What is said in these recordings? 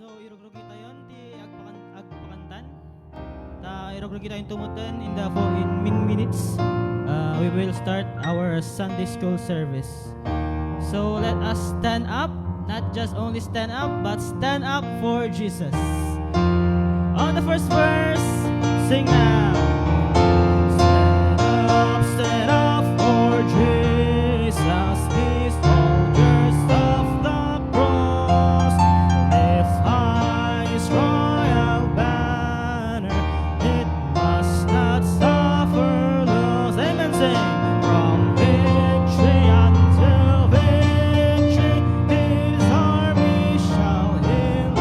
So irogrog kita yon ti agpakantan. Ta irogrog kita yung tumutan in minutes. We will start our Sunday school service. So let us stand up, not just only stand up, but stand up for Jesus. On the first verse, sing now. Stand up for Jesus. He's soldiers of the cross. Lift high His royal banner. It must not suffer loss. Amen. Sing. From victory until victory, His army shall lead,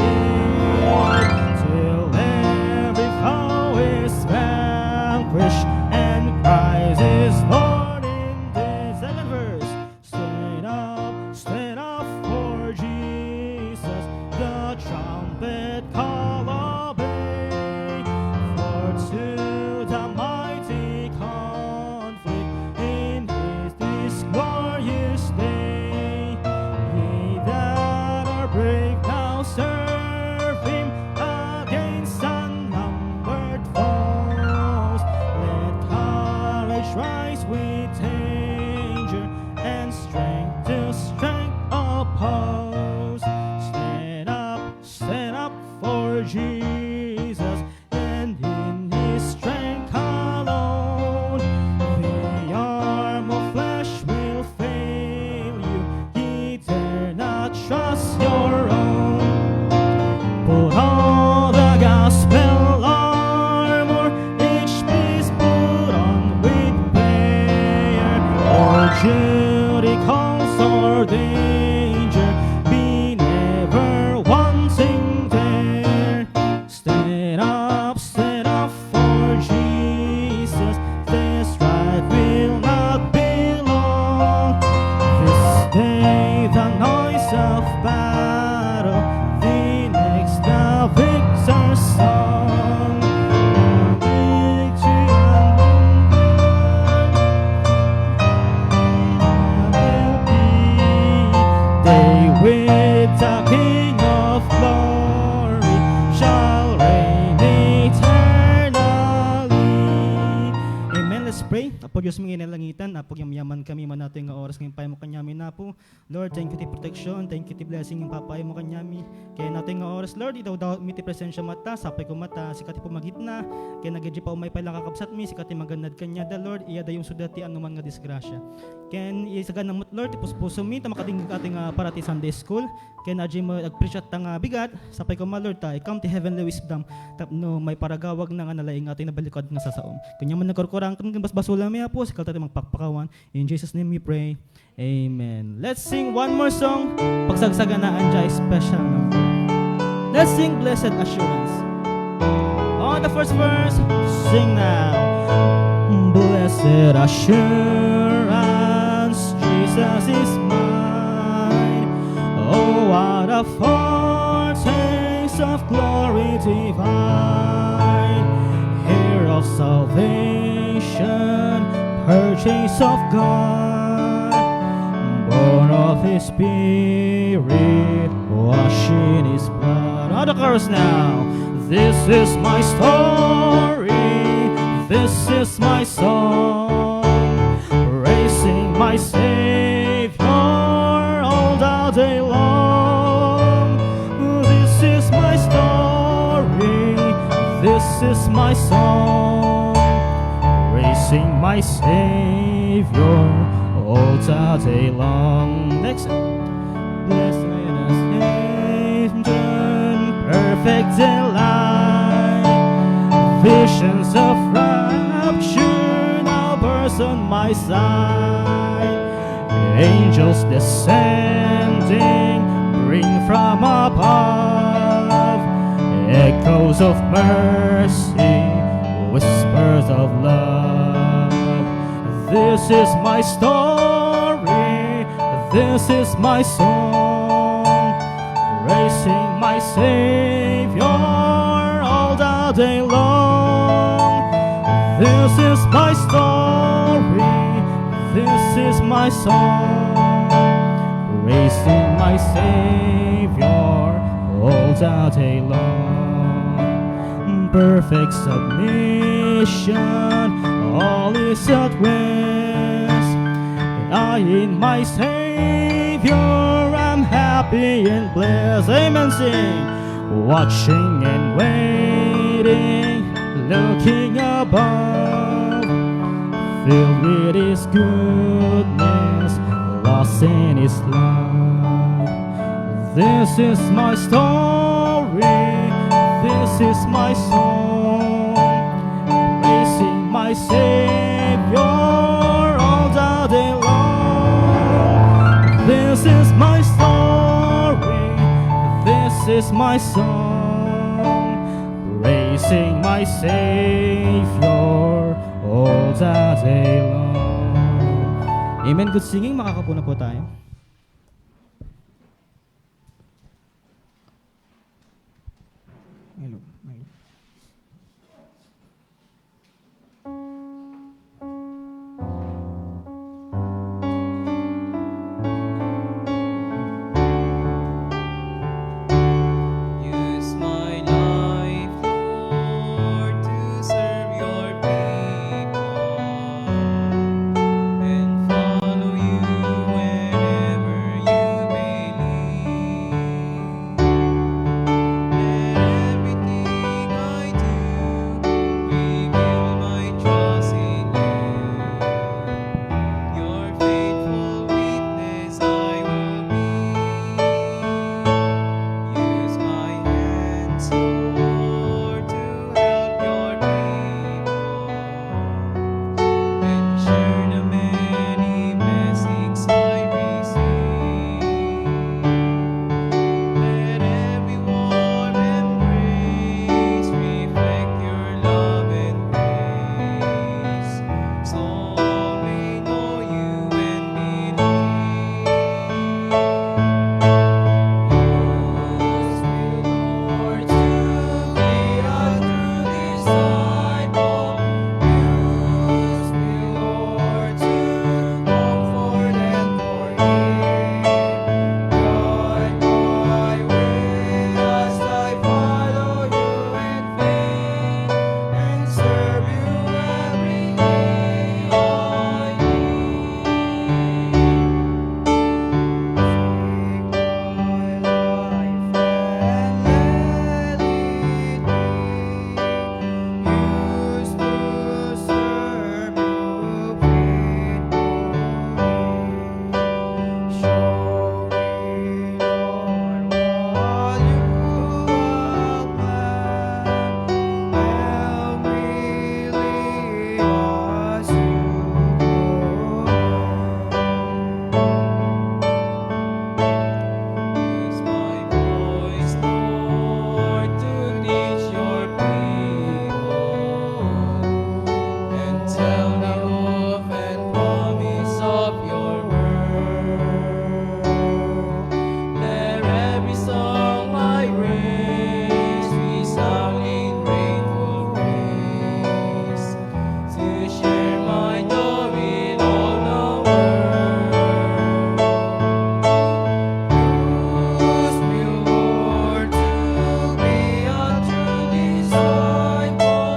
till every foe is vanquished and Christ is Lord indeed. Second verse. Stand up for Jesus. The trumpet call obey. For to the mighty conflict in this glorious day, ye that are brave now serve Him against unnumbered foes. Let courage rise with danger and strength to strength oppose. Stand up for Jesus, and in His strength alone, the arm of flesh will fail you. Ye dare not trust your own. Put all the gospel armor, each piece put on with prayer. Or duty calls or danger, be never wanting there. Stand up for Jesus. This right will not be long. This day the noise of battle, the next the victor's song. Victory they with the King of glory shall reign eternally. Amen. Let's pray. Apo Diyos mga inalangitan, apo yung yaman kami manato yung oras ng payo mo kanyami na po. Lord, thank you ti protection, thank you ti blessing yung papayo mo kanyami. Kaya nato yung oras, Lord, itaw daw mi ti presensya mata, sapay ko mata, sikati po magitna, kaya nagadji pa umay pala kakabsat mi, sikati magandad kanya da Lord, iya da yung sudati anuman nga disgrasya. Ken isagan namot Lord, tipuspuso mi, tamakading ating parati Sunday school, kaya nadji mo agpresyat tang bigat, sapay ko ma Lord ta, come to heavenly wisdom, tapno may paragawag na nga nalaing ating nabalikod nga sasaom. Kanya man nagkorkorang kan basbasula mi apo, sikal tayo magpakpakawan. In Jesus name we pray. Amen. Let's sing one more song. Pagsagsaganaan dyan, special number. Let's sing Blessed Assurance. On the first verse, sing now. Blessed assurance, Jesus is mine. Oh, what a foretaste of glory divine. Heir of salvation, purchase of God, born of His Spirit, washed in His blood. On the chorus now. This is my story, this is my song, praising my Savior all the day long. This is my story, this is my song, praising my Savior all the day long. Next. Blessed ascension, perfect delight, visions of rapture now burst on my side. Angels descending, bring from above echoes of mercy, whispers of love. This is my story, this is my song, praising my Savior all the day long. This is my story, this is my song, praising my Savior all the day long. Perfect submission, all is at rest. I in my Savior, I'm happy and blessed. Amen, sing. Watching and waiting, looking above, filled with His goodness, lost in His love. This is my story, this is my song, praising my Savior all the day long. This is my story, this is my song, praising my Savior all the day long. Amen. Good singing. Makakapo na po tayo. Hello. Use my life, Lord, to serve your people and follow you wherever you may lead. Let everything I do reveal my trust in you. Your faithful witness I will be. Use my hands, Lord, to help your people and share the many blessings I receive. Let every warm embrace reflect your love and grace, so all may know you and believe. Use me, Lord, to be a true disciple. Use me, Lord, to comfort and forgive. Guide my way as I follow you in faith and serve you every day I need. Take my life and let it be used to serve you faithfully. Show me, Lord, what you have planned. Help me live as you Use my voice, Lord, to teach your people and tell the hope and promise of your word. Let every song I raise resound in grateful praise to share my joy with all the world. Use me, Lord, to be a true disciple.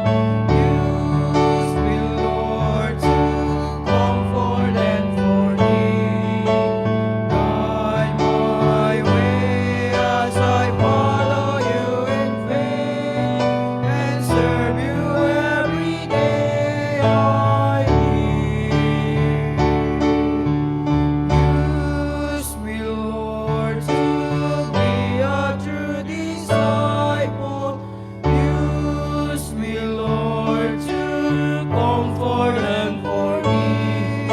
Use me, Lord, to comfort and forgive. Guide my way as I follow you in faith and serve you every day I live. Use me, Lord, to be a true disciple. Use me, Lord, to comfort and forgive.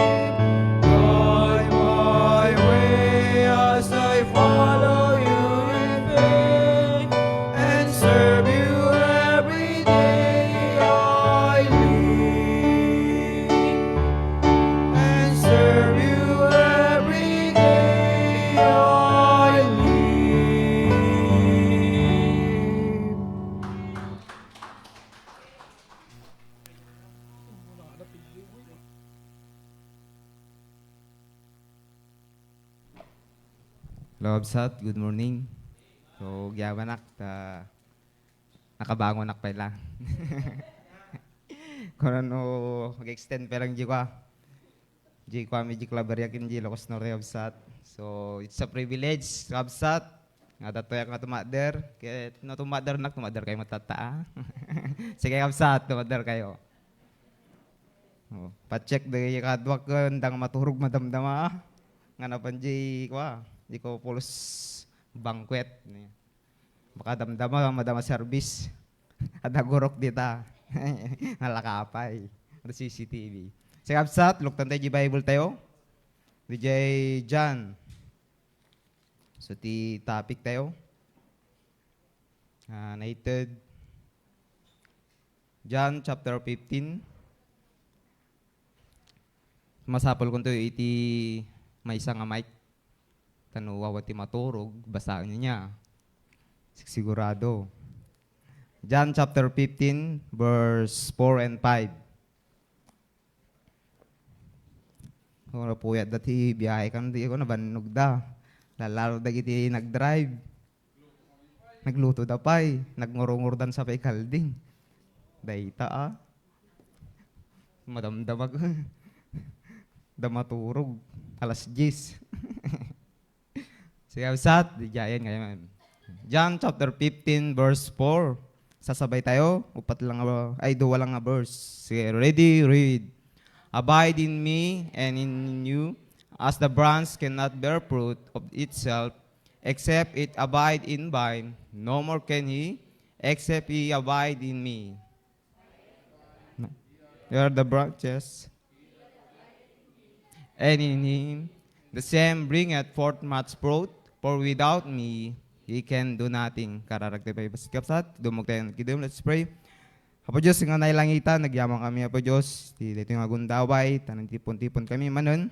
Guide my way as I follow you in faith and serve you every day I live. And serve you every day I live. Hello, Absat. Good morning. So, gyaman nak, nakabangon nak pa lang. Kung ano, mag-extend pa lang di ko. Di ko kami di klabar yakin di lokos no reabsat. So, it's a privilege, kabsat. Nga datoy nga tumader. Kaya no tumader nak, tumader kayo matata. Sige kabsat, tumader kayo. Oh, pa-check de kadwa ken dang maturog madamdama. Nga napan di ko pulos banquet. Baka damdama madama service. Ada gurok dita. Nalakapay. Ada CCTV. Sige kabsat, luktan tayo di Bible tayo. DJ John. So, ti topic tayo. Nated. John chapter 15. Masapol ko ito iti may isang mic. Tanuwawa ti maturog. Basaan niya. Sigurado. John chapter 15 verse 4 and 5. Kung puyat dati biyahe kan di ko nabannog da. Lalaro dagiti nag-drive. Nagluto da pay. Nagngurungurdan sa pay kalding. Dayta Madamdamag. Damaturog. Alas 10. Sige, sat. Di jayan ngayon. John chapter 15 verse 4. Sasabay tayo. Upat lang duwa lang nga verse. Sige, ready, read. Abide in me and in you, as the branch cannot bear fruit of itself, except it abide in vine, no more can he, except he abide in me. You are the branches, and in him the same bringeth forth much fruit, for without me he can do nothing. Kararagtay pa ipasikapsat, dumog tayo nagkidum, let's pray. Apo Diyos, nga nailangitan, nagyamang kami, Apo Diyos. Dito yung agundaway, tanang tipon-tipon kami manon.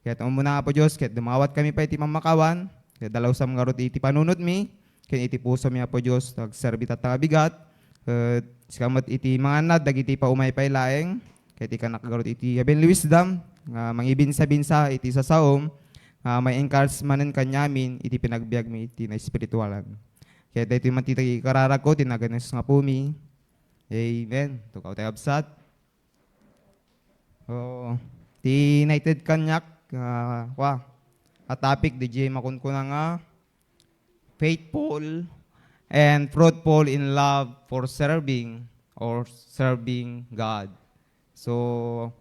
Kaya ito muna, Apo Diyos, kaya dumawat kami pa iti mamakawan. Kaya dalaw sa mga roti iti panunot mi. Kaya iti puso mi, Apo Diyos, nagserbi tatabigat. Sikamat iti mga nad, dagiti pa umay pa ilaeng. Kaya iti kanakagarot iti heavenly wisdom. Mangibinsa-binsa iti sa saom. May encouragement kanyamin, iti pinagbiag mi, iti na espiritualan. Kaya dito yung matitagi kararag ko, tinaganis nga po mi. Amen. Tukaw tayo absat. Ti United Kanyak, a topic DJ makunkuna nga, faithful and fruitful in love for serving or serving God. So,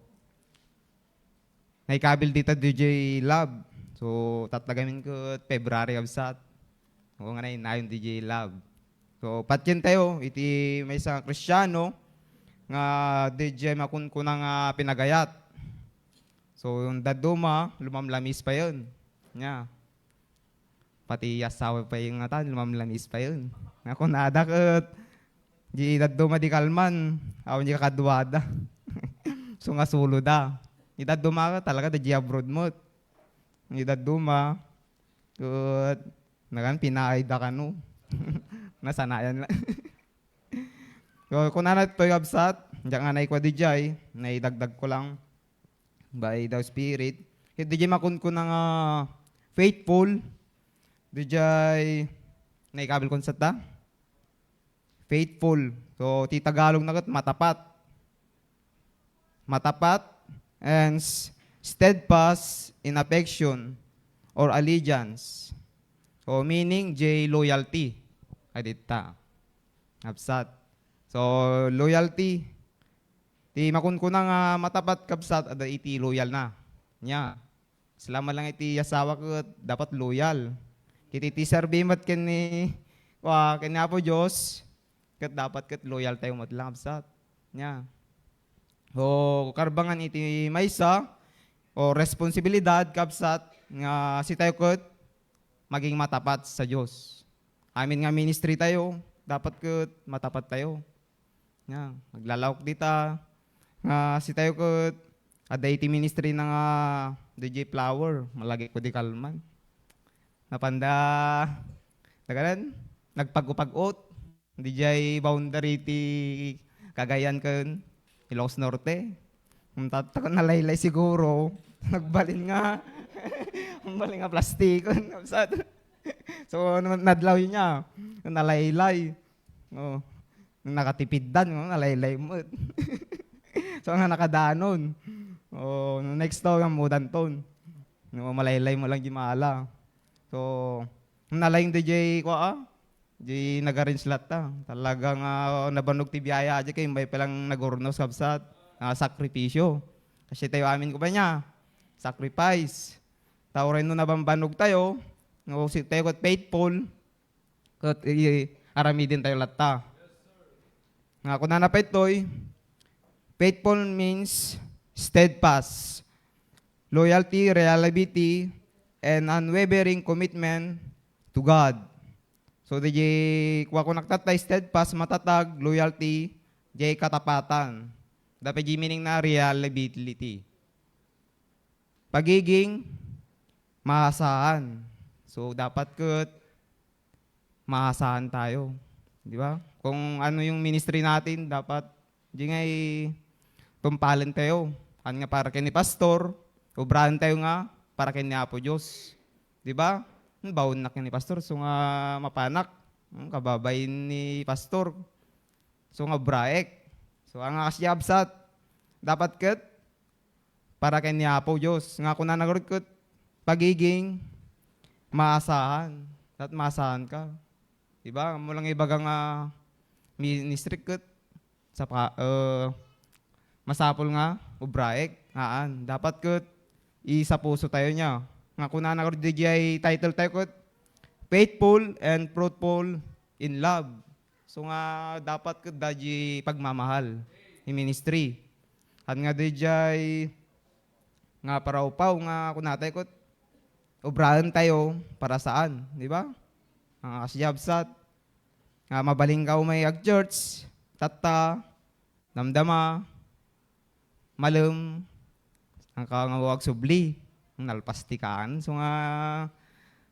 naikabil dito DJ Love. So, tatlagamin ko February absat. O nga na yun DJ Love. So, patyan tayo, iti may isang Kristyano nga DJ makunkuna nga pinagayat. So, yung daduma, lumamlamis pa yun. Nya. Pati asawa pa yung nga lumamlamis pa yun. Ako nadakot. Di daduma di kalman. Ako di kakadwada. So, nga sulo da. Di daduma ka talaga, di abroad mo. Di daduma. Good. Nagan, pinaay da ka no. Nasanayan lang. So, kung nanat to yung absat, diyan nga naikwa di jay, naidagdag ko lang by the Spirit. Di jay makunkun ng faithful, di jay naikabil kong sata. Faithful. So, ti Tagalog na matapat. Matapat and steadfast in affection or allegiance. So, meaning, jay loyalty. Adita. Absat. So, loyalty. Ti makunkuna nga matapat kabsat, ada iti loyal na. Nya. Salamat lang iti asawa ko, dapat loyal. Kiti ti sarbimat kani po Diyos, kat dapat kat loyal tayo matlang absat. Nya. O karbangan iti maysa, o responsibilidad kabsat, nga si tayo kat maging matapat sa Diyos. Amin nga ministry tayo, dapat kat matapat tayo. Nga, maglalawak dita, nga si tayo kat ada iti ministry na nga DJ Flower, malagi ko di kalman. Napanda, nagalan, nagpag-upag-ot, DJ boundary ti Cagayan kan, Ilocos Norte. Tatakon na laylay siguro, nagbalin nga, nagbalin nga plastikon. So, nadlaw niya. Nalaylay. Oh, nakatipid dan, nalaylay mo. So, nga nakadanon. Oh, next to, nga mudan ton. No, malaylay mo lang di maala. So, nalayong DJ ko di nag-arrange lahat ta. Talagang nabanog ti biyaya aja kayo, may palang nagurnos kabsat. Sakripisyo. Kasi tayo amin ko ba niya? Sacrifice. Tao rin no nabambanog tayo. No, si tayo kot faithful. Kot aramidin tayo lahat ta. Nga kung nanapit to'y, faithful means steadfast. Loyalty, reliability, and unwavering commitment to God. So, di kuha ko nagtatay, steadfast, matatag, loyalty, di katapatan. Dapat di meaning na reliability. Pagiging maasahan. So, dapat maasahan tayo. Di ba? Kung ano yung ministry natin, dapat di nga tumpalin tayo. Ano nga para kay ni pastor, obrahan tayo nga para kay ni Apo Diyos. Di ba? Bawon na kay ni pastor, so nga mapanak. Kababay ni pastor. So nga braek. So ang kasyabsat, dapat kat para kay ni Apo Diyos. Nga kung nanagurot kat, pagiging maasahan. At maasahan ka. Diba? Mo lang ibagang ministry kat sa masapol nga, ubraek. Dapat kat isa puso tayo niya. Nga kung nanagurot di title tayo kat, faithful and fruitful in love. So nga dapat kat daji pagmamahal ni ministry. At nga dijay nga paraupaw nga kunatay kot obrahan tayo para saan, di ba? Ang kasyabsat nga mabaling ka may ag church, tata, namdama, malum, ang kangawag subli, ang nalpastikan. So nga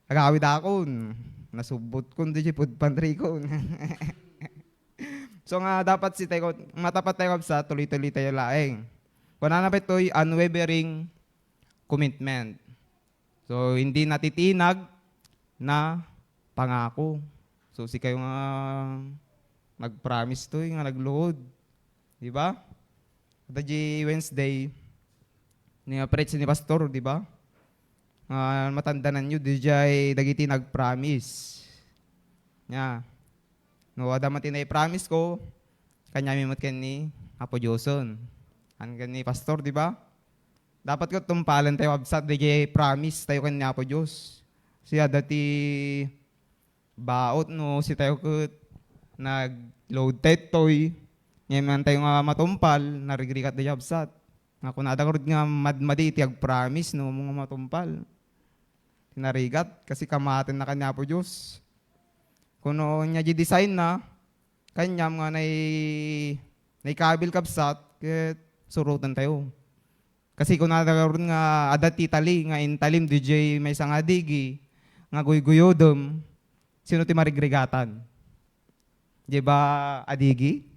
agawid ako, nasubot ko di pud pantry ko. So nga dapat si tayo matapat tayo sa tuloy-tuloy tayo laeng. Kung nanapit to'y unwavering commitment. So hindi natitinag na pangako. So si kayo nga nag-promise to'y nga nagluhod. Di ba? Di Wednesday, ni-preach ni pastor, di ba? Matandanan nyo, dijay dagiti nag-promise. Nya. No, adaman tinay-promise ko, kanya mimot ken ni Apo Joson. An ken ni pastor, di ba? Dapat ko tumpalan tayo absat, dijay promise tayo ken ni Apo Diyos. Siya dati baot, no, si tayo ko nag-load toy. Ngayon tayo nga matumpal, narigrikat di absat. Nga kung nadakarod nga madmaditi ag-promise, no, mga matumpal. Tinarigat, kasi kamatin na kanya po Diyos. Kung niya design na, kanyam nga naikabil kabsat, ket surutan tayo. Kasi kung nadakarod nga adat titali, nga intalim DJ may isang adigi, nga guyguyodom, sino ti marigrigatan? Di ba adigi?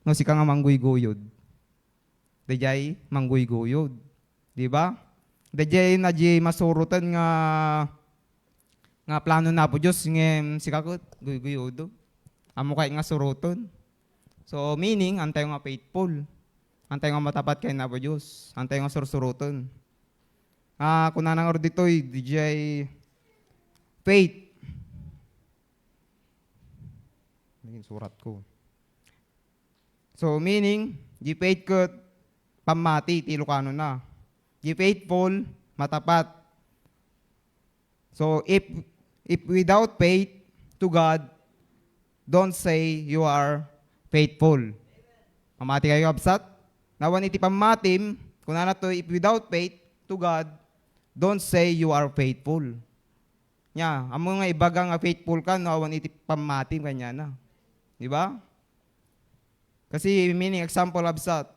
No, si ka nga mangguygoyod. Dajay mangguygoyod. Di ba? Dajay na di masurutan nga plano na po Diyos ngem si kakot guygoyodo. Amo kay nga suruton. So meaning antay nga faithful. Antay nga matapat kay na po Diyos. Antay nga sursuruton. Kung nanang ditoy dajay faith. Naging surat ko. So meaning di faith ko pamati ti Ilocano na. Di faithful, matapat. So if without faith to God, don't say you are faithful. Pamati kayo absat. Nawan iti pamatim, kung na to if without faith to God, don't say you are faithful. Nya, amo nga ibaga nga faithful ka, nawan iti pamatim kanya na. Di ba? Kasi meaning example absat.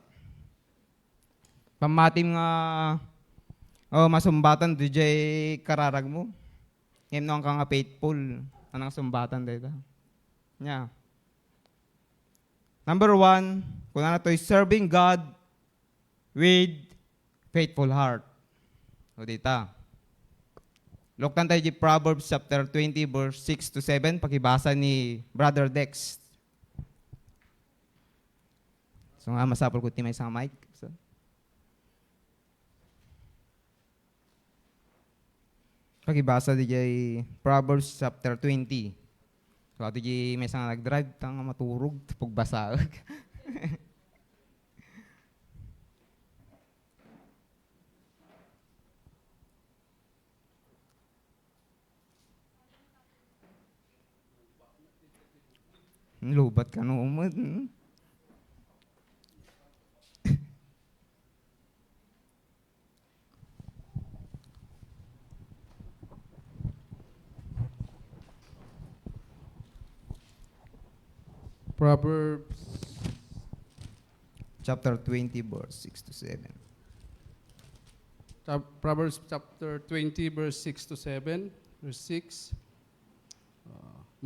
Pamatim nga masumbatan DJ kararag mo. Ngayon nang ka nga faithful. Anang sumbatan dito. Yeah. Number 1, kung ano to is serving God with faithful heart. O dita. Loktan tayo di Proverbs chapter 20 verse 6 to 7 pakibasa ni Brother Dex. So nga masapol ko ti may isang mic. So, pakibasa di jay Proverbs chapter 20. So ato di may isang nag-drive tang maturog pagbasa. Lubat ka no umad. Proverbs Chapter 20 verse 6 to 7. Proverbs chapter 20, verse 6 to 7. Verse 6.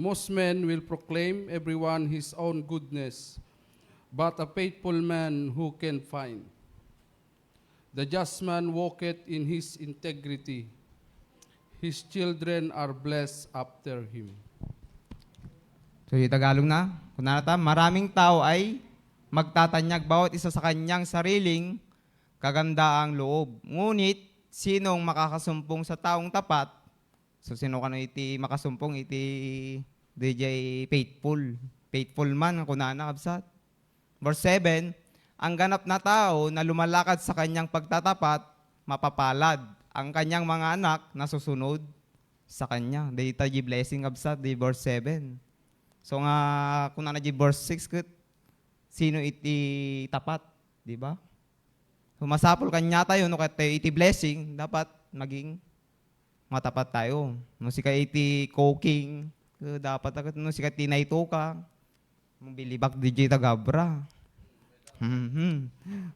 Most men will proclaim everyone his own goodness, but a faithful man who can find? The just man walketh in his integrity. His children are blessed after him. So yung Tagalog na, kung nanata, maraming tao ay magtatanyag bawat isa sa kanyang sariling kagandaang loob. Ngunit, sinong makakasumpong sa taong tapat? So sino ka na iti makasumpong iti DJ faithful. Faithful man, kung nanakabsat. Verse 7, ang ganap na tao na lumalakad sa kanyang pagtatapat, mapapalad. Ang kanyang mga anak nasusunod sa kanya. Data di blessing absat, di verse 7. So nga, kung na di verse 6, sino iti tapat, di ba? So masapol kanya tayo, no kaya iti blessing, dapat maging matapat tayo. No si kay iti cooking, dapat agad no si kay tinaito ka, bilibak DJ tagabra.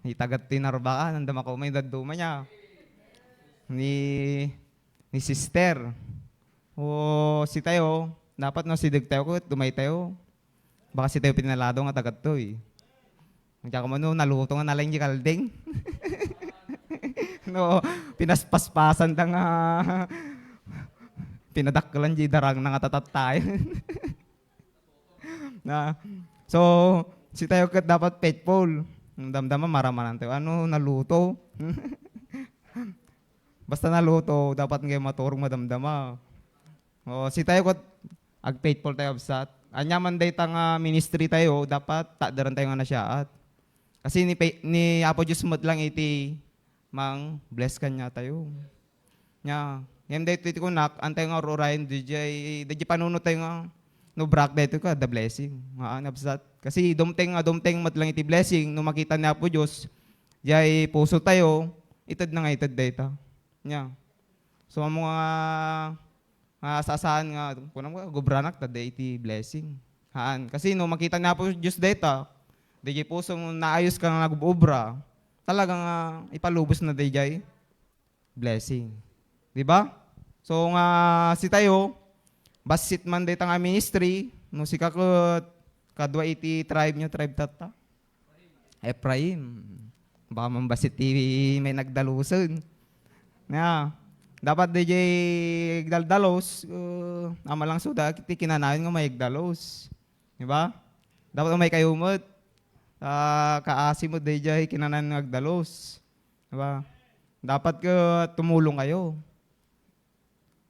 Itagat tinarba ka, nandama ko may daduma niya. Ni sister. O si tayo, dapat no sidig tayo ko, dumay tayo. Baka si tayo pinalado nga tagat to eh. Kaya mo no, naluto nga nalang di kalding. No, pinaspaspasan da nga. Pinadakkalan di darang na nga tatat tayo. Na, so, si tayo kat dapat faithful. Damdama maramanan tayo. Ano, naluto? Basta naluto, dapat ngayon maturong madamdama. O, si tayo kat ag-faithful tayo absat. Anyaman day nga ministry tayo, dapat takdaran tayo nga nasyaat. Kasi ni Apo Diyos mo lang iti mang bless kanya tayo. Nya, yan day iti kunak, antay nga orayan, DJ panunod tayo nga, no brak dito ka, the blessing. Nga, absat. Kasi dumteng matlang iti blessing, no makita ni Apo Diyos, jay puso tayo, itad na nga itad data. Nya. So, ang mga sasaan nga, kunang mga gobranak, tada iti blessing. Haan. Kasi no makita ni Apo Diyos data, DJ puso naayos ka nga nag-ubra, talagang ipalubos na DJ blessing. Di ba? So nga si tayo, basit man dito nga ministry, no si kakot, kadwa iti tribe nyo, tribe tata. Ephraim. Baka mambasit may nagdaluson. Nga, dapat DJ igdaldalos, amalang suda, iti kinanayon nga may igdalos. Di ba? Dapat may kayumot. Kaasi mo DJ kinanan nagdalos. Diba? Dapat ka tumulong kayo.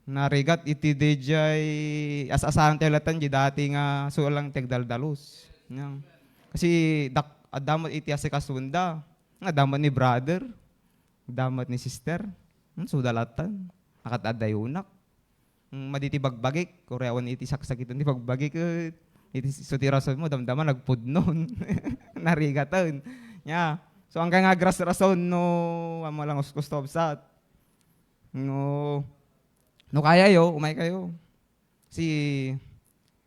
Narigat iti DJ as-asahan tayo latan di dati nga sulang tegdaldalos. Yan. Kasi adamot iti asikasunda. Adamot ni brother. Adamot ni sister. Sudalatan. Akat adayunak. Maditi bagbagik. Koreawan iti saksakitan ti bagbagik. Iti sutirason mo, damdaman, nagpudnon. Narigatan. Yeah. So, hanggang nga rason, no, malang ustostobsat. No kaya yo, umay kayo. Si,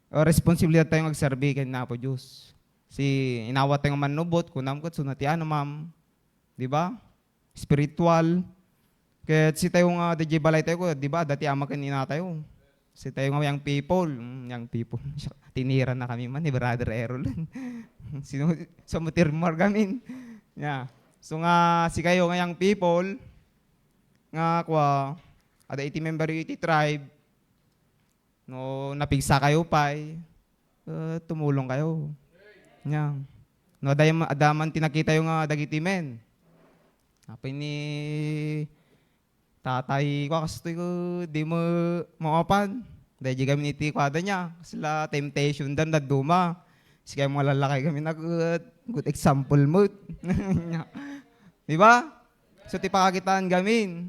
responsibilidad tayong magserbi kay na po Diyos. Si, inawat tayong manubot, kunam ko, sunatian, ma'am. Diba? Spiritual. Kaya si tayong DJ balay tayo ko, diba? Dati ama kanina tayo. Si tayo nga young people. Tinira na kami man ni Brother Errol. Sumutir mo gamin. Yeah. So nga si kayo nga young people nga kwa ada iti member iti tribe, no napigsa kayo pay, tumulong kayo. Nya. No adaman tinakita yung dagiti men. Apay ni tatay ko kastoy ko di mo maapan. Dahil di kami niti kwada niya. Sila temptation dan daduma. Sige mga lalaki kami na good example mo. Di ba? So ti pakakitaan gamin.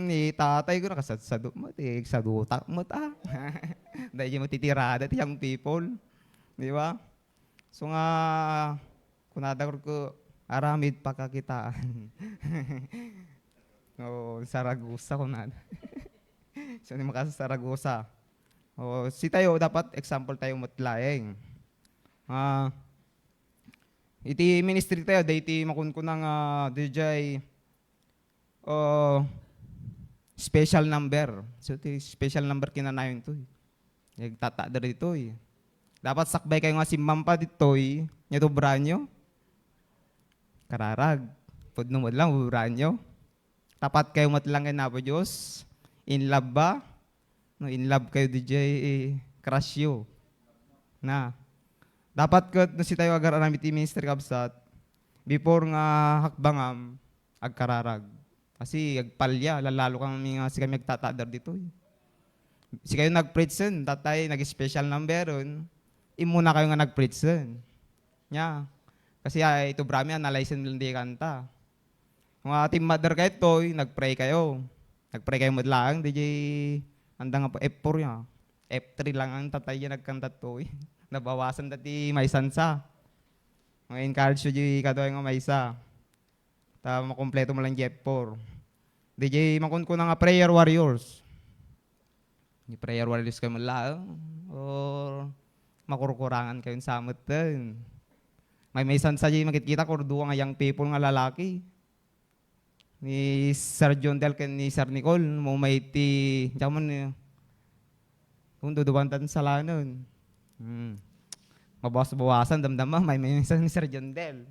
Ni tatay ko nakasadsado mo, ti sadutak mo ta. Dahil mo titirada ti young people. Di ba? So nga, kunada ko aramid pakakitaan. No, Saragusa ko na. So, ni makasa Saragusa. O, si tayo, dapat example tayo matlaeng. Iti ministry tayo, da iti makunkun ng DJ special number. So, iti special number kinanayon to. Nagtataada dito eh. Dapat sakbay kayo nga si Mampa dito eh. Nyato branyo. Kararag. Pudno mo lang, branyo. Tapat kayo matlang kayo na po Diyos. In love ba? No, in love kayo DJ crush you. Na. Dapat ko no, si tayo agar aramit minister kabsat before nga hakbangam agkararag. Kasi agpalya lalalo kang mga si kami agtatadar dito. Si kayo nagpreach tatay nag-special numberon. Imuna kayo nga nagpreach Nya. Kasi ito brami analyze lang di kanta. Mga team mother kayo toy, nagpray kayo. Nagpray kayo madlang, DJ, andang nga po, F4 niya. F3 lang ang tatay niya nagkanta toy. Nabawasan dati may sansa. Mga encourage yung kadoy nga may isa. Makompleto mo lang F4. DJ, makun ko na nga prayer warriors. Yung prayer warriors kayo madlang. Or makurukurangan kayo sa amutan. May sansa yung makikita ko, duwa nga young people nga lalaki. Ni Sir John Del ken ni Sir Nicole mo may ti jaman kung duduwantan sa lanon. Mabawas-bawasan damdama may minsan ni Sir John Del.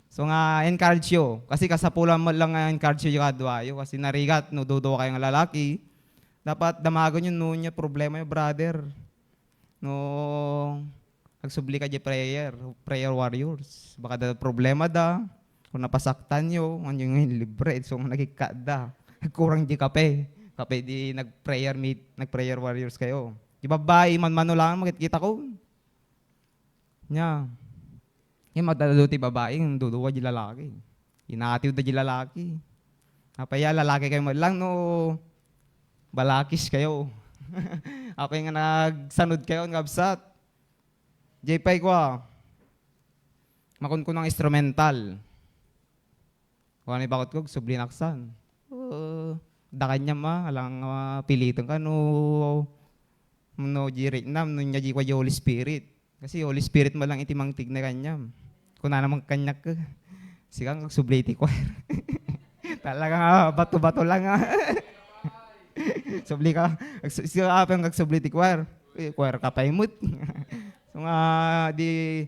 So nga encourage yo kasi kasapulan mo lang nga encourage yo kadwayo kasi narigat no dudo kayo nga lalaki. Dapat damagon yun no nya problema yo brother. No agsubli ka di prayer warriors. Baka da problema da. Kung napasaktan nyo, ano yung libre, so nagkikada. Kurang di kape. Kape di nag-prayer meet, nag-prayer warriors kayo. Di babae, man-mano lang, makikita ko. Nya. Yung magdadalo ti babae, yung duduwa di lalaki. Inatiw da di lalaki. Apaya, lalaki kayo lang, no, balakis kayo. Ako yung nagsanod kayo, ngabsat. J-Pay ko makun ko ng instrumental. Kung ano bakot ko, sublinaksan. Dakan niya alang pilitan ka, no jirik nam, no niya jikwa Holy Spirit. Kasi Holy Spirit mo lang itimang tigna kanyam. Kung na namang kanyak ka, sigang subliti choir. Talaga bato-bato lang Subli ka, sigang apang kag-subliti choir. Choir ka pa imut. So nga, di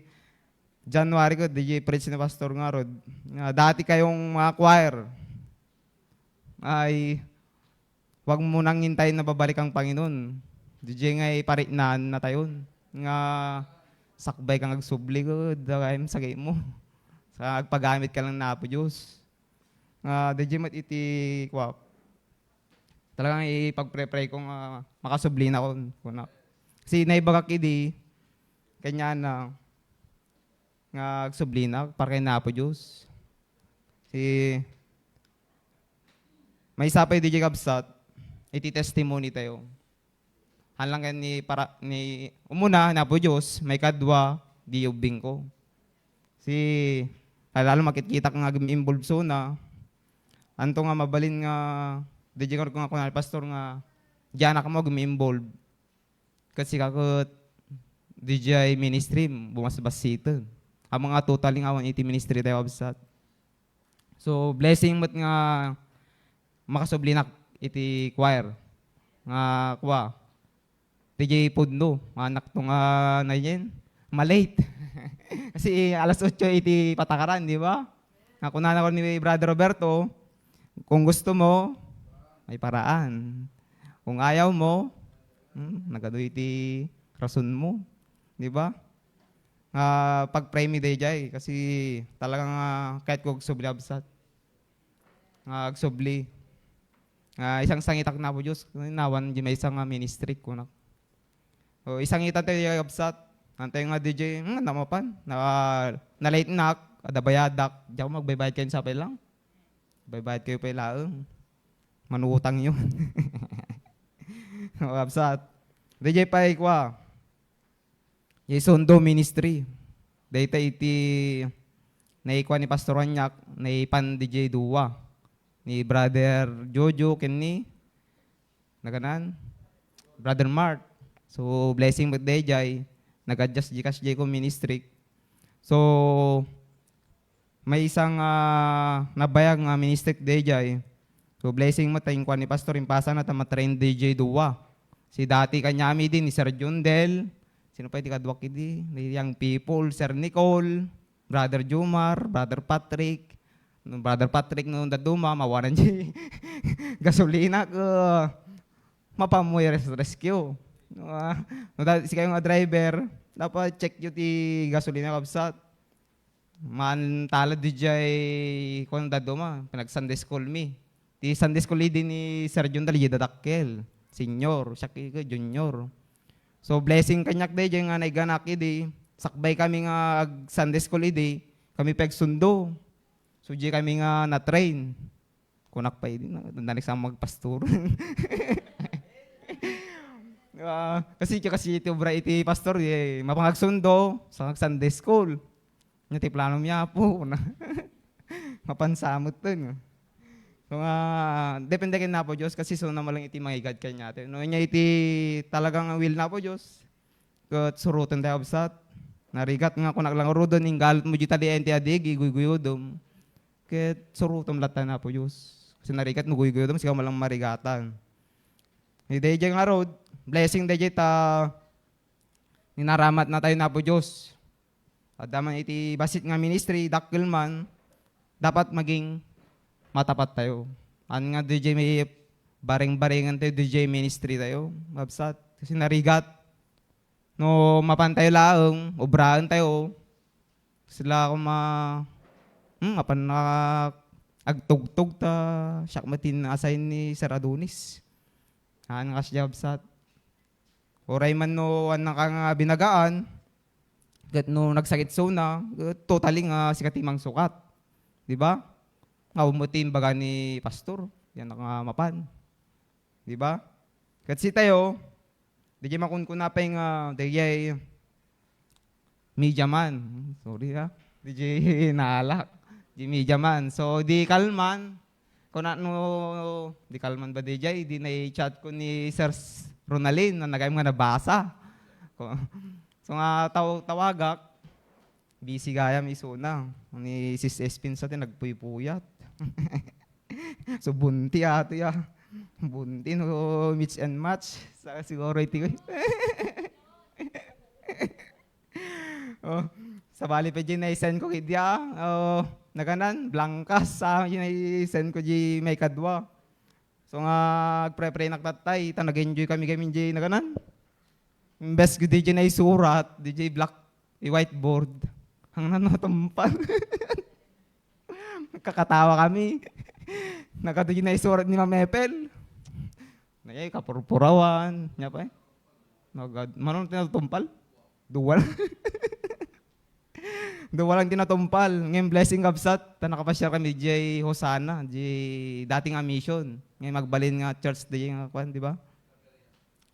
January ko, DJ preach na pastor nga rod. Dati kayong mga choir, ay wag mo nang hintayin na babalik ang Panginoon. DJ nga iparitnaan na tayo. Nga sakbay kang agsubli ko, dahil sagay mo. Sa agpagamit ka lang na po Diyos. DJ mat iti kwap. Talagang ipagpre-pray kong makasubli na ko. Kasi naibagak idi, kanya na, nga agsublina, para kay napo Diyos. May sapay di kabsat, iti testimony tayo. Halang ni umuna, napo Diyos, may kadwa, di ubing ko. Lalo makikita ka nga involved so na, anto nga mabalin nga, di ko nga kunal pastor nga, diyan ka mo gumi-involved. Kasi kakot, DJ ministry, bumasbas sito. Ang mga totaling awan iti ministry tayo absat. So, blessing mo't nga makasublinak iti choir. Nga kwa, DJ Pudno, anak to nga na yan, malate. Kasi alas 8 iti patakaran, di ba? Nga kunana ko ni Brother Roberto, kung gusto mo, may paraan. Kung ayaw mo, nagadoy ti rason mo. Di ba? Pag-pray mi day jay, kasi talagang kahit kung subli absat. Agsubli. Isang sangitak na po Diyos, nawan di may isang ministry ko na. O isang itan tayo absat, antay nga DJ, namapan, na late nak, ada bayadak, di ako magbaybayad kayo sa lang. Baybayad kayo pa ilaang. Manutang yun. O absat. DJ pa ikwa. Yesundo ministry. Data iti naikwa ni Pastor Anyak, naipan DJ Dua. Ni Brother Jojo, Kenny, naganan, Brother Mark. So, blessing with DJ, nag-adjust Gcash J ko ministry. So, may isang nabayang ministry DJ. So, blessing mo tayong kwa ni Pastor, impasa na tamatrain DJ Dua. Si dati kanyami din, ni Sir Jundel, sino pa iti kadwak idi, ni Young People, Sir Nicole, Brother Jumar, Brother Patrick, Brother Patrick nung daduma, mawanan di gasolina ko. Mapamoy rescue. Si kayong driver, dapat check yung ti gasolina kabsat. Man talad di jay kung daduma, pinag-Sunday school mi. Ti Sunday school din ni Sir John Dali dadakkel. Senior, siya ko junior. So blessing kanyak di jay nga naiganak idi. Sakbay kami nga Sunday school idi, kami pagsundo. So, di kami nga na-train. Kunak pa din, nandanik sa magpastor. Kasi iti obra iti pastor, mapangagsundo sa Sunday school. Iti plano niya po. Mapansamot to. So, depende kin na po Diyos, kasi so naman lang iti mangigad kanya. No, niya iti talagang will na po Diyos. Kat surutan tayo absat. Narigat nga kunak lang rodon, galot mo dita di enti adig, iguyuyudom. Kaya surutom lata na po Diyos. Kasi narigat, nuguy-guyo doon, sigaw malang marigatan. Hindi dyan nga road, blessing dyan ta, ninaramat na tayo na po Diyos. At daman iti basit nga ministry, dakil man, dapat maging matapat tayo. Ano nga DJ may baring-baringan tayo, DJ ministry tayo, mabsat. Kasi narigat, no mapan tayo laong, obrahan tayo, sila ako apan na agtugtog ta siyak matin assign ni Sir Adonis. Nga siya absat. Oray man no an nga binagaan, gat no nagsakit so na, totally nga si katimang sukat. Di ba? Nga umutin baga ni pastor, yan nga mapan. Di ba? Kat si tayo, di jay makunkun na pa yung di jay media man. Sorry ha. Di jay naalak. Di media man. So, di kalman. Kung di kalman ba di jay, di na-chat ko ni Sir Ronalyn na nagayong nga nabasa. So, nga tawagak, busy gaya mi suna. Ni Sis Espin sa atin, nagpuypuyat. So, bunti ato ya. Bunti no mix and match. Sa siguro iti ko. Sa bali pa dyan na-send ko kidya. Naganan, Blankas sa send ko di may kadwa. So nga, pre-pre naktatay, nag-enjoy kami dyan naganan. Best ko di dyan ay surat, di dyan black, whiteboard. Ang nanotumpan. Kakatawa kami. Nagkado dyan ay surat ni Ma'am Epel. Nagay, kapurpurawan. Nya pa eh. Manong tinatumpal? Duwal. Duwa lang tinatumpal. Ngayon blessing kabsat, nakapasya kami J. Hosanna, J. dating mission. Ngayon magbalin nga church day nga kwan, di ba?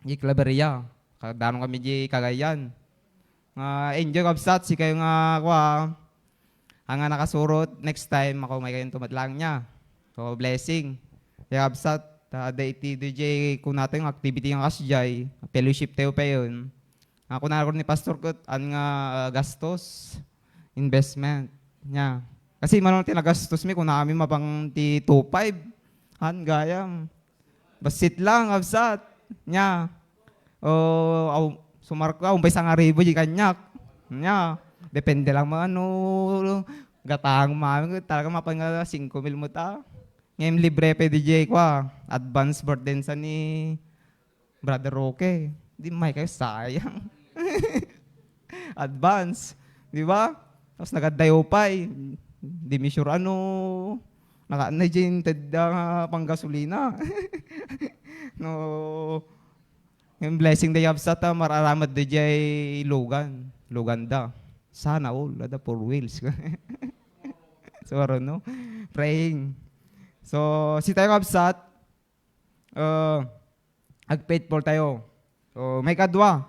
J. Claveria. Kadanon kami J. Cagayan. Enjoy kabsat, si kayo nga kwa. Ang nga nakasurot, next time ako may kayong tumatlang niya. So blessing. Kaya kabsat, daiti DJ kung natin yung activity ng kasjay, fellowship tayo pa yun. Ako na ni Pastor ko, ang nga gastos, investment niya. Kasi manong tinagastos mi kung namin mapang ti 2.5. Gayam. Basit lang, absat. Niya. Sumarko, umbay sa nga ribo di kanyak. Niya. Depende lang mga gatang mami. Talaga mapang 5 mil mo ta. Ngayon libre pa DJ ko advance birthday sa ni Brother Roque. Di may kayo sayang. Advance. Di ba? Tapos nagadayopay. Di mi sure ano. Naka-tinted panggasolina. No. Yung blessing day absat mararamad DJ Logan. Loganda. Sana all. Ada 4 wheels. So, no? Praying. So, si tayo absat, ag-faithful tayo. So, may kadwa.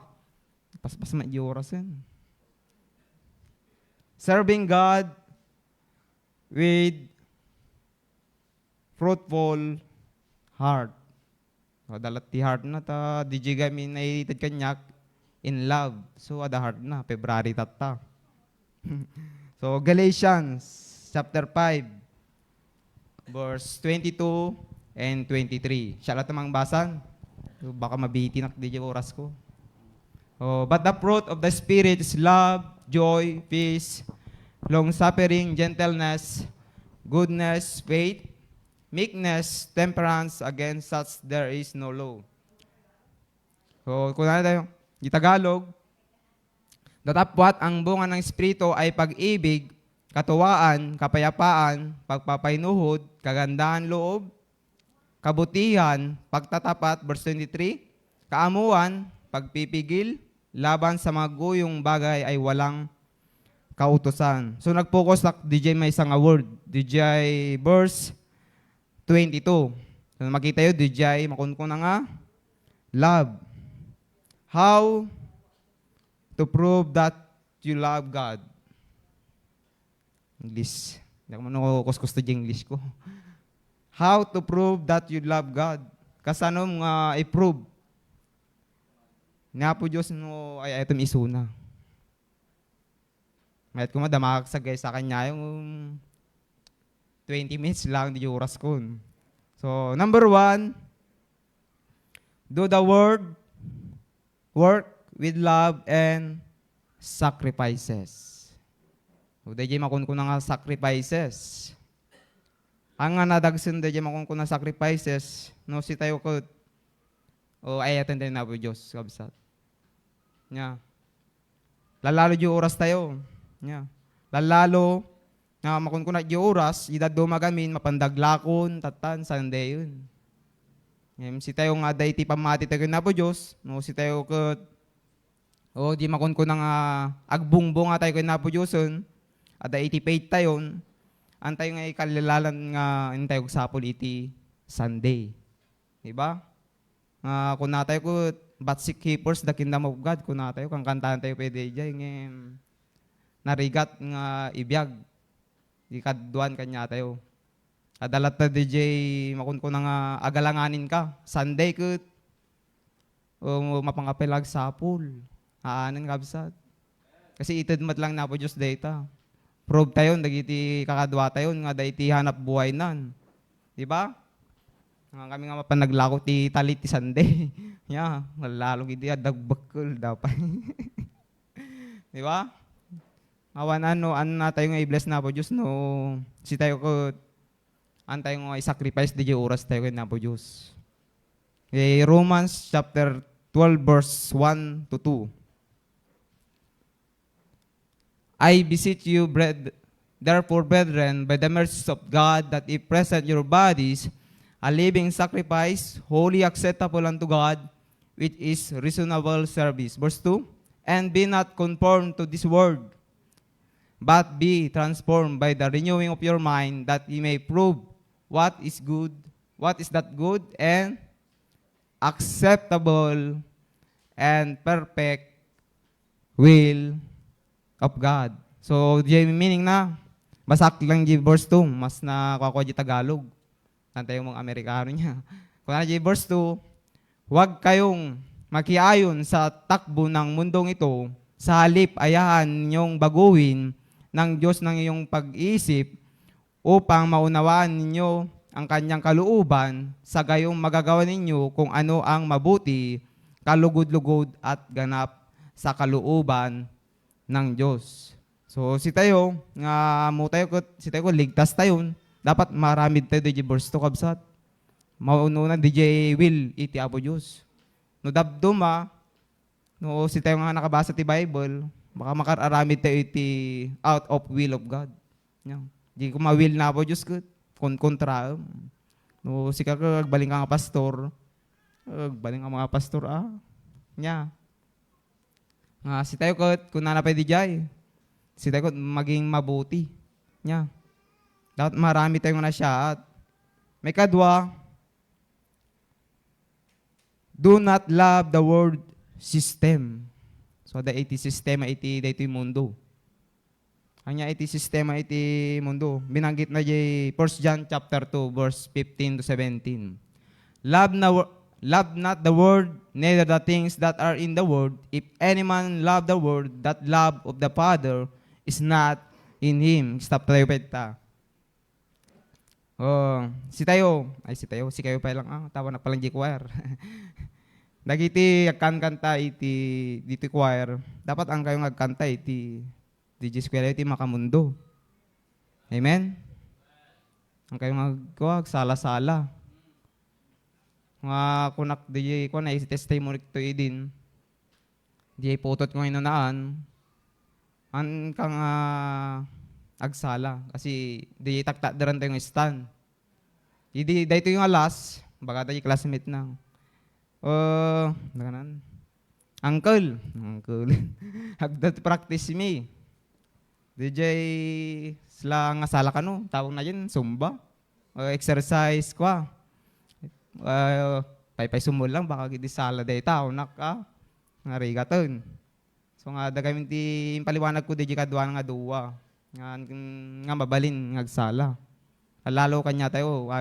Pas-pas oras yan. Serving God with fruitful heart. So, dalat ti heart na ta, di kami naiitid kanyak in love. So, ada heart na, February tata. So, Galatians chapter 5, verse 22 and 23. Siya lang tamang basan. So, baka mabiti na di oras ko. Oh, but the fruit of the Spirit is love, joy, peace, long-suffering, gentleness, goodness, faith, meekness, temperance. Against such there is no law. So, kung ano tayo, di Tagalog, datapwat ang bunga ng Espiritu ay pag-ibig, katuwaan, kapayapaan, pagpapainuhod, kagandahan loob, kabutihan, pagtatapat, verse 23, kaamuan, pagpipigil, laban sa mga guyong bagay ay walang kautusan. So nag-focus na DJ may isang word, DJ verse 22. So makita yun, DJ, makunkun na nga, love. How to prove that you love God? English. Hindi ko man kuskus to English ko. How to prove that you love God? Kasanong i-prove? Nga po Diyos no ay item isuna. Mayat ko madamak sa guys sa kanya yung 20 minutes lang di oras ko. So, number 1, do the word, work with love and sacrifices. So, dahil makon ko na nga sacrifices. Ang nga nadagsin dahil makon ko na sacrifices, no si tayo ko, ay attend na po Diyos, kabsat. Nya. Lalalo di oras tayo. Nya. Lalalo, na makon ko na di oras, idad dumagamin, mapandaglakon, tatan, Sunday yun. Si tayo nga dahi ti pamati tayo na po Diyos, no si tayo ko, di makon ko na nga agbungbong nga tayo na po Diyos yun, ada iti paid tayo, antay nga ikalilalan nga intay ko sapol iti Sunday. Diba? Kung natay ko, but seek keepers the kingdom of God, kung natay ko, kang kantahan tayo pwede dyan, narigat nga ibiyag, di kaduan kanya tayo. Adalat na DJ, makun ko na nga agalanganin ka, Sunday ko, mapangapelag sapol, aanan kabsat. Kasi itid mat lang na po Diyos data. Prove tayo, dagiti kakadwa tayo, nga dahi hanap buhay nan. Diba? Kami nga mapanaglako ti talit ti Sunday. Yeah, lalong iti dagbakul dapat. Diba? Awan ano na tayo nga i-bless na po Diyos no. Si tayo ko, tayo nga i-sacrifice di oras tayo na po Diyos. Romans chapter 12 verse 1 to 2. I beseech you, therefore, brethren, by the mercies of God, that ye present your bodies a living sacrifice, wholly acceptable unto God, which is reasonable service. Verse 2, and be not conformed to this world, but be transformed by the renewing of your mind, that ye may prove what is good, what is that good and acceptable and perfect will of God. So, di meaning na, basak lang di verse 2, mas na kakwa di Tagalog. Nantay yung mga Amerikano niya. Kung na di verse 2, huwag kayong makiayon sa takbo ng mundong ito, sa halip ayahan ninyong baguhin ng Diyos ng iyong pag-iisip upang maunawaan ninyo ang kanyang kalooban sa gayong magagawa ninyo kung ano ang mabuti, kalugod-lugod at ganap sa kalooban ng Diyos. So si tayo, nga mo tayo ko, si tayo ko ligtas tayo, dapat maramid tayo DJ verse 2 kabsat. Maununan DJ Will iti Apo Diyos. No dabduma, no si tayo nga nakabasa ti Bible, baka makararamid tayo iti out of will of God. Yan. Di ko ma-will na Apo Diyos kat, kontra. No si kagbaling ka nga pastor, baling ka mga pastor nya. Nga si tayo kat, kung nanapay di jay, si tayo kat maging mabuti. Nya. Dapat marami tayong nasya at may kadwa, do not love the world system. So, da iti sistema iti daytoy mundo. Anya iti sistema iti mundo. Binanggit na jay 1 John chapter 2 verse 15 to 17. Love not the world, neither the things that are in the world. If any man love the world, that love of the Father is not in him. Stop tayo pa. Si kayo pa lang, tawa na palang choir. Dagiti agkanta iti dito choir. Dapat ang kayong agkanta iti DJ Eskwela iti makamundo. Amen? Ang kayong sala-sala. Nga kunak DJ ko na isi testimony to idin. DJ putot ko inunaan. An kang agsala kasi DJ taktakdaran tayo ng stand. Idi dayto yung alas, baka tayo classmate na. Nakanan. Uncle. Hagdat practice me. DJ sila nga sala ka no, tawag na yun, Zumba. Exercise kwa. Pay sumul lang, baka gidi sala day tao, nga rigaton. So nga, dagamin ti paliwanag ko DJ kadwa nga duwa. Nga mabalin, ngagsala. Lalo kanya tayo,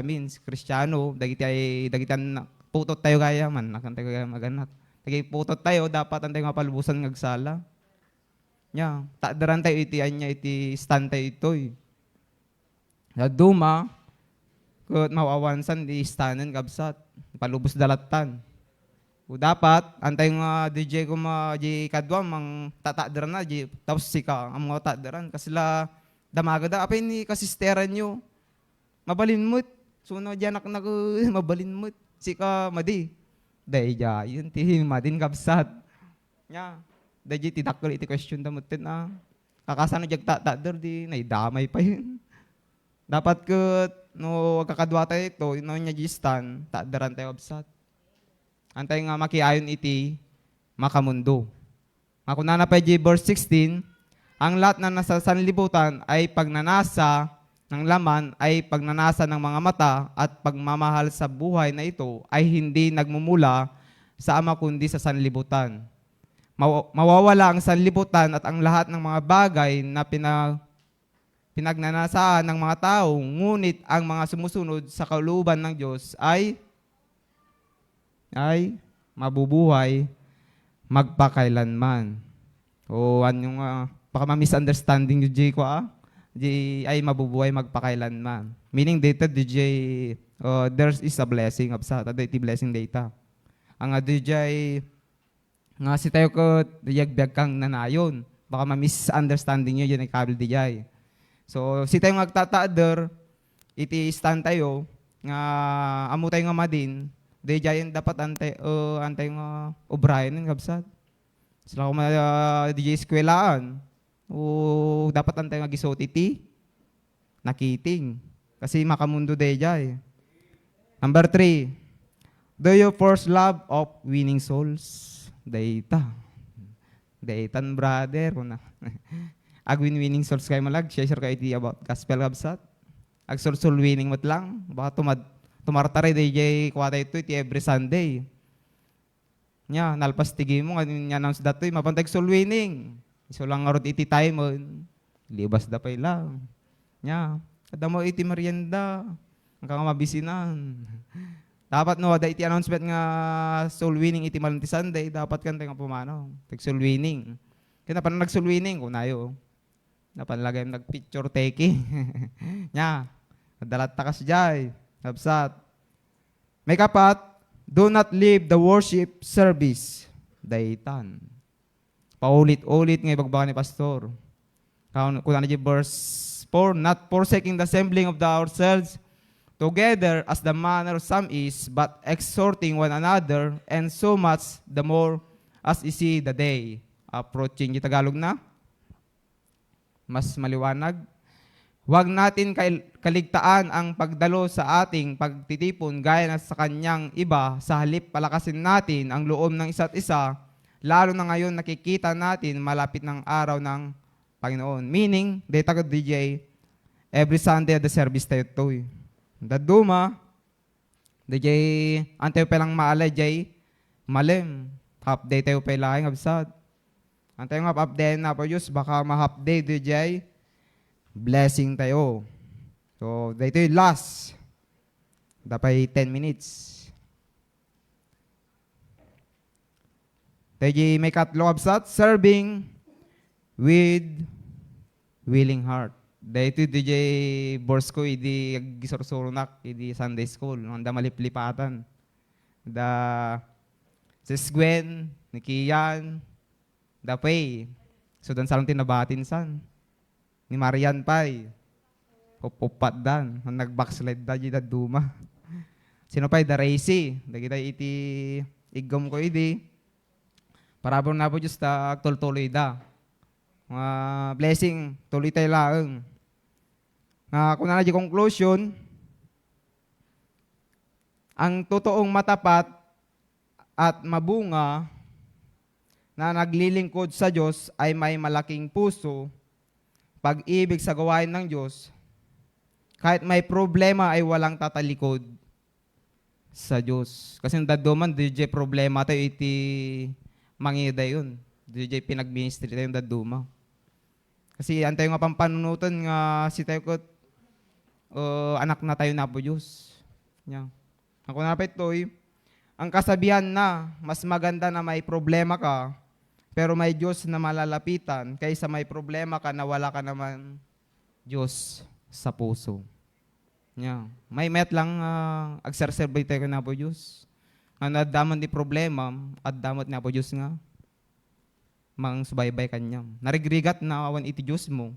Kristiyano, dagitan putot tayo kaya man, nakantay kaya maganak. Dagi putot tayo, dapat antay mapalubusan ngagsala. Nya, takdaran tayo iti stand tayo itoy. Duma, kut mawawansan di stanan kabsat, palubos dalatan. O dapat, antay nga DJ ko di kadwa, mang tatakdaran na, tapos sika, ang mga takdaran. Kasi la, damagada, apay ni kasisteran nyo, mabalin mo't, suno dyanak na ko, mabalin mo't, sika madi. Day yun ti madin kabsat. Nya, day tidakol iti question damutin kakasano jag takdar di, naidamay pa yun. Dapat ko, no kakadwa tayo ito, no niya gistan, takdaran tayo kabsat. Antay nga makiayon iti makamundo. Ako na pa verse 16, ang lahat na nasa sanlibutan ay pagnanasa ng laman ay pagnanasa ng mga mata at pagmamahal sa buhay na ito ay hindi nagmumula sa Ama kundi sa sanlibutan. Mawawala ang sanlibutan at ang lahat ng mga bagay na pinagnanasaan ng mga tao, ngunit ang mga sumusunod sa kalooban ng Diyos ay mabubuhay magpakailanman. O anyong baka ma-misunderstanding yung J ko ay mabubuhay magpakailanman. Meaning data DJ there is a blessing of sa iti blessing data. Ang DJ nga si tayo ko diyagbiag kang nanayon. Baka ma-misunderstanding nyo yun ay kabel DJ. So si tayo agtataader iti stand tayo nga amo tayo nga madin DJ dapat antay nga O'Brien ng kabsat. Sila ko DJ Eskwelaan. O dapat antay nga gisot iti nakiting. Kasi makamundo DJ. Number 3. Do you first love of winning souls? Daytan brother. Winning souls kayo malag. Share kayo iti about gospel kabsat. Soul winning mo't lang. Baka tumartare DJ kwata ito iti every Sunday. Nya, nalpas tigi mo, announce datoy, mapantag soul winning. So lang nga iti time mo, libas da pa lang. Nya, kada mo iti merienda, ang kang mabisinan. Dapat no, da iti announcement nga soul winning iti malanti Sunday, dapat kan tayo nga pumanaw. Tag soul winning. Kaya napan nag soul winning, kunayo. Napan lagay nag-picture taking. Nya, nadalat takas jay. Habsat. May kapat, do not leave the worship service. Daytan. Paulit-ulit nga ibagbaga ni pastor. Kung ano verse for not forsaking the assembling of ourselves together as the manner of some is, but exhorting one another, and so much the more as you see the day approaching. Yung Tagalog na? Mas maliwanag. Huwag natin kaligtaan ang pagdalo sa ating pagtitipon gaya na sa kanyang iba, sa halip palakasin natin ang loob ng isa't isa, lalo na ngayon nakikita natin malapit ng araw ng Panginoon. Meaning, data ko DJ, every Sunday at the service tayo ito eh. Daduma, DJ, antayo pa lang maalay, DJ, malim, half day tayo pa lang, absad. Antayo nga half day na po Diyos, baka ma-half day, DJ, blessing tayo. So, dito yung last. Dapat 10 minutes. Tayo may katlo absat, serving with willing heart. Dito DJ Borsko, idi gisursurunak, idi Sunday school. Handa maliplipatan. Da Sis Gwen, ni Kian, da Pay. So, dan salong tinabatin san. Ni Marian Pay. Pupupat dan. Nag-backslide da di duma. Sino pa'y da Racy. Da kita iti igom ko idi. Parabon na po Diyos ta tuloy da. Mga blessing, tuloy tayo lang. Kung na di conclusion, ang totoong matapat at mabunga na naglilingkod sa Diyos ay may malaking puso, pag-ibig sa gawain ng Diyos, kahit may problema ay walang tatalikod sa Diyos. Kasi daduman, DJ problema tayo iti mangida yun. DJ pinag-ministry tayo yung daduma. Kasi antay nga pampanunutan nga si tayo ko anak na tayo na po Diyos. Yeah. Ako na pa ito, ang kasabihan na mas maganda na may problema ka, pero may Diyos na malalapitan, kaysa may problema ka na wala ka naman Diyos sa puso. Yeah. May met lang agserserbay tayo na po Diyos. Ang adamot ni problema, adamot na po Diyos nga. Mang subaybay kanyam. Narigrigat na awan iti Diyos mo.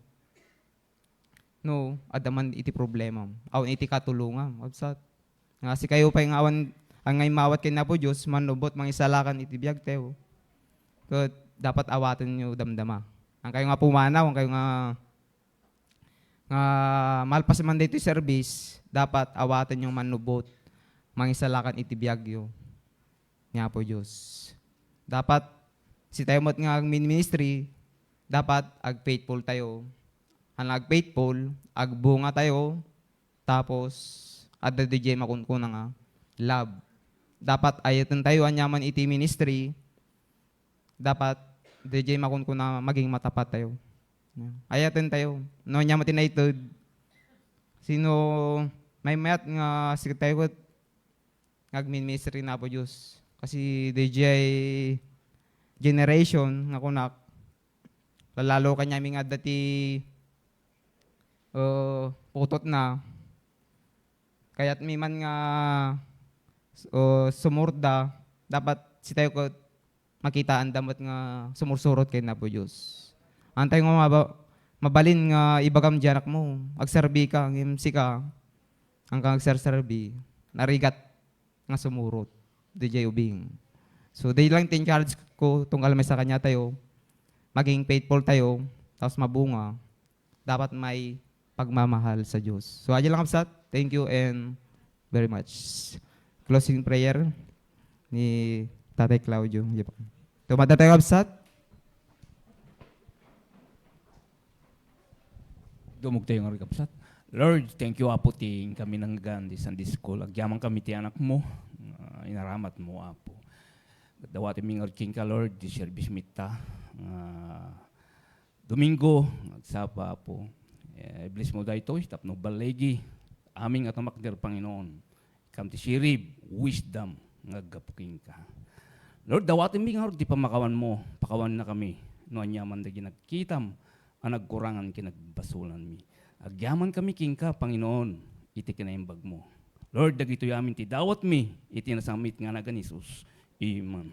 No, adaman iti problema. Awan iti katulungan. Absat. Nga si kayo pa yung awan, ang ngay mawat kayo na po Diyos, manubot, mangisalakan iti biyag tayo. But dapat awatin nyo damdama. Ang kayo nga pumanaw, ang kayo nga malpas man dito service, dapat awatin yung manubot, mangisalakan iti biyag yo. Nga po Diyos. Dapat si tayo mo't nga ministry, dapat ag-faithful tayo. Ang ag-faithful, agbunga tayo, tapos ada DJ makunkuna nga, love. Dapat ayatan tayo, anyaman iti ministry, dapat DJ makunkuna maging matapat tayo. Ayatan tayo. No, anyaman tinaitod, sino may mayat nga si tayo ngag-ministry na po Diyos. Kasi DJ generation nga kunak lalo kanya mi nga dati putot na kaya't mi man nga sumurda dapat si tayo ko makita ang damot nga sumursurot kay na po Diyos. Antay nga mabalin nga ibagam diyanak mo, agserbi ka, ang MC ka, ang kang agserserbi, narigat nga sumurot, DJ Ubing. So, day lang tin-charge ko tungkol may sa kanya tayo, maging faithful tayo, tapos mabunga, dapat may pagmamahal sa Diyos. So, adyan lang kapsat. Thank you and very much. Closing prayer ni Tatay Claudio. Tumada tayo kapsat. Dumog tayo nga kapsat. Lord, thank you apo ting kami nang gandi Sunday School. Agyaman kami ti anak mo. Inaramat mo apo. Dawati mingar king ka Lord, di service mita. Domingo, nagsapa po. Bless mo da ito, tapno balegi. Aming atamakder Panginoon. Kam ti sirib, wisdom, ngagapuking ka. Lord, dawati mingar, di pa makawan mo. Pakawan na kami. No anyaman da ginagkitam, ang nagkurangan kinagbasulan mi. Agyaman kami king ka, Panginoon, iti kinaimbag mo. Lord, dagito yamin ti dawat mi, iti nasamit nga na ganisus. Amen.